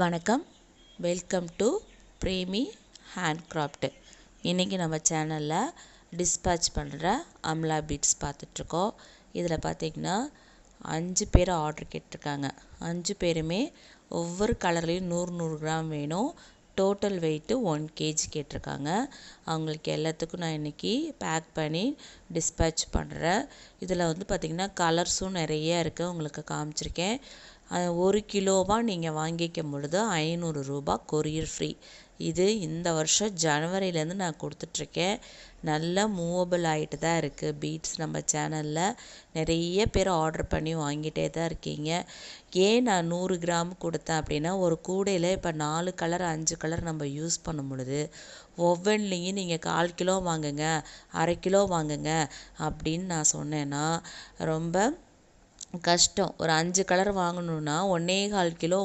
வணக்கம், welcome to Premi handcraft. இன்றைக்கி நம்ம சேனலில் டிஸ்பேட்ச் பண்ணுற அம்லா பீட்ஸ் பார்த்துட்ருக்கோம். இதில் பார்த்திங்கன்னா 5 பேர் ஆர்டர் கேட்டிருக்காங்க. 5 பேருமே ஒவ்வொரு கலர்லேயும் 100 கிராம் வேணும். டோட்டல் வெயிட்டு 1 kg கேட்டிருக்காங்க. அவங்களுக்கு எல்லாத்துக்கும் நான் இன்றைக்கி பேக் பண்ணி டிஸ்பேட்ச் பண்ணுறேன். இதில் பார்த்திங்கன்னா கலர்ஸும் நிறைய இருக்குது, உங்களுக்கு காமிச்சிருக்கேன். 1 கிலோவாக நீங்கள் வாங்கிக்கும் பொழுது 500 ரூபா கொரியர் ஃப்ரீ. இது இந்த வருஷம் ஜனவரியிலேருந்து நான் கொடுத்துட்ருக்கேன். நல்ல மூவபிள் ஆகிட்டு தான் இருக்குது பீட்ஸ். நம்ம சேனலில் நிறைய பேர் ஆர்டர் பண்ணி வாங்கிட்டே தான் இருக்கீங்க. ஏன் நான் 100 கிராம் கொடுத்தேன் அப்படின்னா, ஒரு கூடையில் இப்போ 4 கலர் 5 கலர் நம்ம யூஸ் பண்ணும் பொழுது ஒவ்வொன்றிலையும் நீங்கள் 1/4 கிலோ வாங்குங்க, அரை கிலோ வாங்குங்க அப்படின்னு நான் சொன்னேன்னா ரொம்ப கஷ்டம். ஒரு 5 கலர் வாங்கணுன்னா 1.25 கிலோ